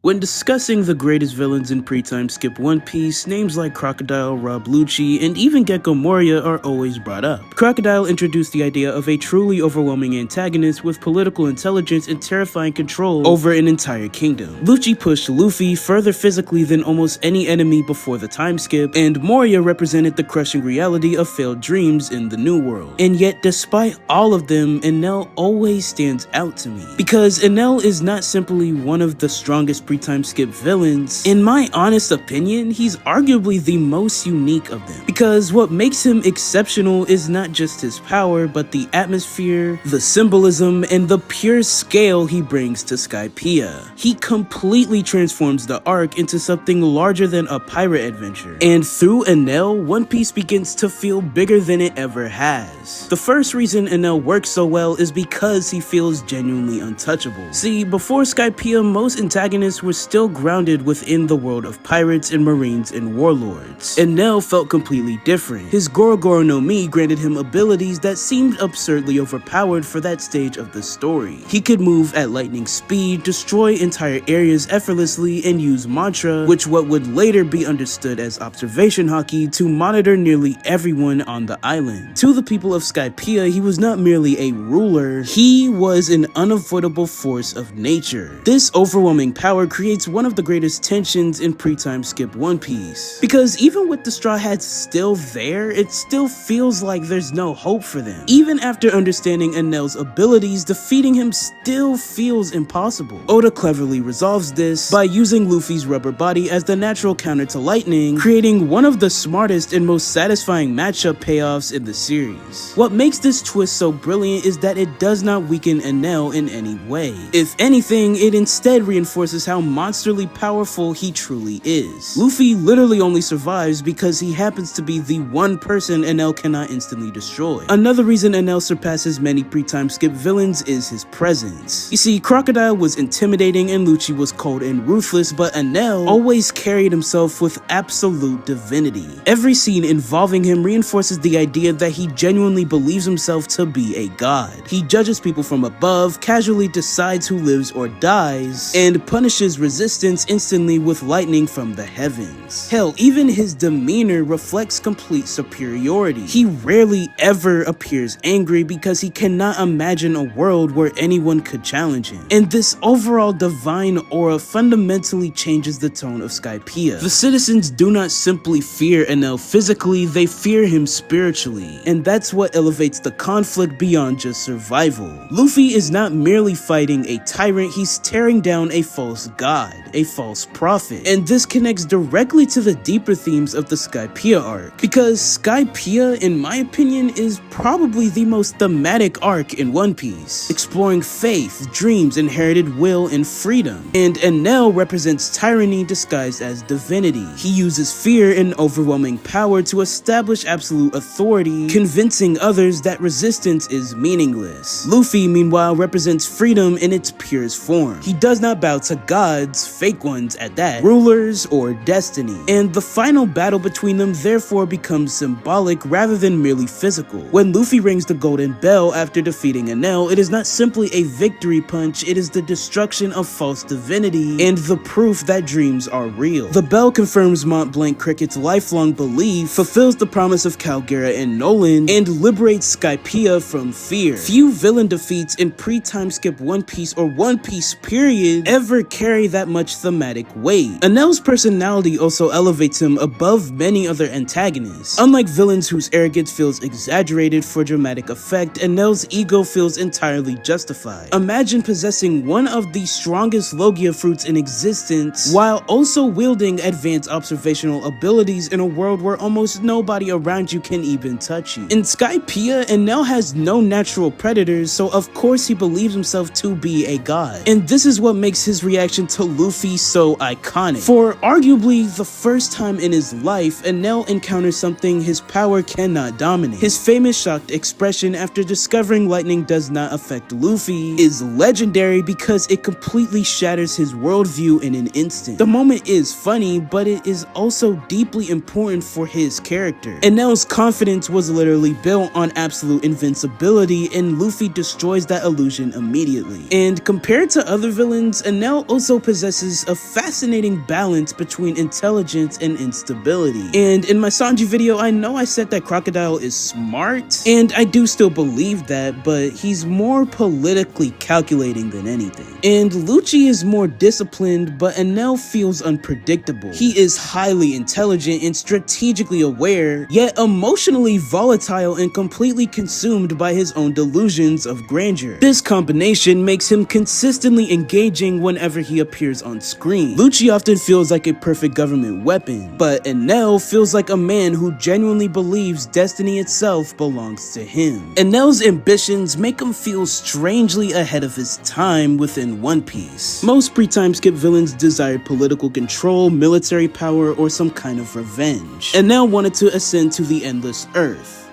When discussing the greatest villains in pre-time skip One Piece, names like Crocodile, Rob Lucci, and even Gecko Moria are always brought up. Crocodile introduced the idea of a truly overwhelming antagonist with political intelligence and terrifying control over an entire kingdom. Lucci pushed Luffy further physically than almost any enemy before the time skip, and Moria represented the crushing reality of failed dreams in the New World. And yet, despite all of them, Enel always stands out to me. Because Enel is not simply one of the strongest pre-time skip villains. In my honest opinion, he's arguably the most unique of them. Because what makes him exceptional is not just his power, but the atmosphere, the symbolism, and the pure scale he brings to Skypiea. He completely transforms the arc into something larger than a pirate adventure. And through Enel, One Piece begins to feel bigger than it ever has. The first reason Enel works so well is because he feels genuinely untouchable. See, before Skypiea, most antagonists were still grounded within the world of pirates and marines and warlords. Enel felt completely different. His Gorogoro no Mi granted him abilities that seemed absurdly overpowered for that stage of the story. He could move at lightning speed, destroy entire areas effortlessly, and use mantra, which what would later be understood as observation haki, to monitor nearly everyone on the island. To the people of Skypiea, he was not merely a ruler, he was an unavoidable force of nature. This overwhelming power creates one of the greatest tensions in pre-time skip One Piece. Because even with the Straw Hats still there, it still feels like there's no hope for them. Even after understanding Enel's abilities, defeating him still feels impossible. Oda cleverly resolves this by using Luffy's rubber body as the natural counter to lightning, creating one of the smartest and most satisfying matchup payoffs in the series. What makes this twist so brilliant is that it does not weaken Enel in any way. If anything, it instead reinforces how monsterly powerful he truly is. Luffy literally only survives because he happens to be the one person Enel cannot instantly destroy. Another reason Enel surpasses many pre-time skip villains is his presence. You see, Crocodile was intimidating and Lucci was cold and ruthless, but Enel always carried himself with absolute divinity. Every scene involving him reinforces the idea that he genuinely believes himself to be a god. He judges people from above, casually decides who lives or dies, and punishes resistance instantly with lightning from the heavens. Hell, even his demeanor reflects complete superiority. He rarely ever appears angry because he cannot imagine a world where anyone could challenge him. And this overall divine aura fundamentally changes the tone of Skypiea. The citizens do not simply fear Enel physically, they fear him spiritually. And that's what elevates the conflict beyond just survival. Luffy is not merely fighting a tyrant, he's tearing down a false god, a false prophet. And this connects directly to the deeper themes of the Skypiea arc. Because Skypiea, in my opinion, is probably the most thematic arc in One Piece, exploring faith, dreams, inherited will, and freedom. And Enel represents tyranny disguised as divinity. He uses fear and overwhelming power to establish absolute authority, convincing others that resistance is meaningless. Luffy, meanwhile, represents freedom in its purest form. He does not bow to gods, fake ones at that, rulers, or destiny. And the final battle between them therefore becomes symbolic rather than merely physical. When Luffy rings the golden bell after defeating Enel, it is not simply a victory punch, it is the destruction of false divinity and the proof that dreams are real. The bell confirms Mont Blanc Cricket's lifelong belief, fulfills the promise of Calgera and Nolan, and liberates Skypiea from fear. Few villain defeats in pre-time skip One Piece or One Piece period ever carry that much thematic weight. Enel's personality also elevates him above many other antagonists. Unlike villains whose arrogance feels exaggerated for dramatic effect, Enel's ego feels entirely justified. Imagine possessing one of the strongest Logia fruits in existence while also wielding advanced observational abilities in a world where almost nobody around you can even touch you. In Skypiea, Enel has no natural predators, so of course he believes himself to be a god. And this is what makes his reaction to Luffy so iconic. For arguably the first time in his life, Enel encounters something his power cannot dominate. His famous shocked expression after discovering lightning does not affect Luffy is legendary because it completely shatters his worldview in an instant. The moment is funny, but it is also deeply important for his character. Enel's confidence was literally built on absolute invincibility, and Luffy destroys that illusion immediately. And compared to other villains, Enel also also possesses a fascinating balance between intelligence and instability. And in my Sanji video, I know I said that Crocodile is smart, and I do still believe that, but he's more politically calculating than anything. And Lucci is more disciplined, but Enel feels unpredictable. He is highly intelligent and strategically aware, yet emotionally volatile and completely consumed by his own delusions of grandeur. This combination makes him consistently engaging whenever he appears on screen. Lucci often feels like a perfect government weapon, but Enel feels like a man who genuinely believes destiny itself belongs to him. Enel's ambitions make him feel strangely ahead of his time within One Piece. Most pre-time skip villains desired political control, military power, or some kind of revenge. Enel wanted to ascend to the endless earth,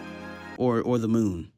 or the moon.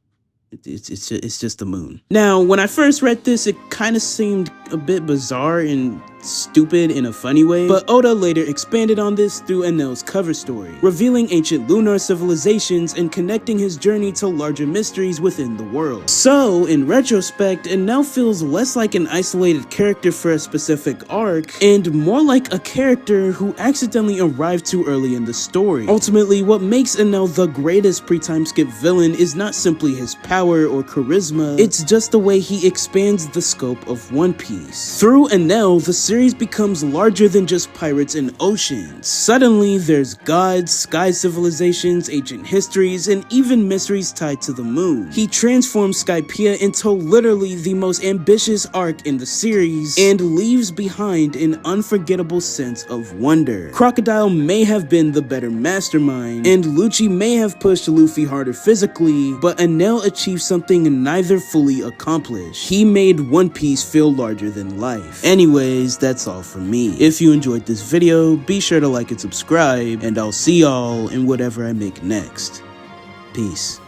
It's just the moon. Now, when I first read this, it kind of seemed a bit bizarre and stupid in a funny way, but Oda later expanded on this through Enel's cover story, revealing ancient lunar civilizations and connecting his journey to larger mysteries within the world. So, in retrospect, Enel feels less like an isolated character for a specific arc, and more like a character who accidentally arrived too early in the story. Ultimately, what makes Enel the greatest pre-time skip villain is not simply his power or charisma, it's just the way he expands the scope of One Piece. Through Enel, the series becomes larger than just pirates and oceans. Suddenly, there's gods, sky civilizations, ancient histories, and even mysteries tied to the moon. He transforms Skypiea into literally the most ambitious arc in the series, and leaves behind an unforgettable sense of wonder. Crocodile may have been the better mastermind, and Lucci may have pushed Luffy harder physically, but Enel achieved something neither fully accomplished. He made One Piece feel larger than life. Anyways, that's all from me. If you enjoyed this video, be sure to like and subscribe, and I'll see y'all in whatever I make next. Peace.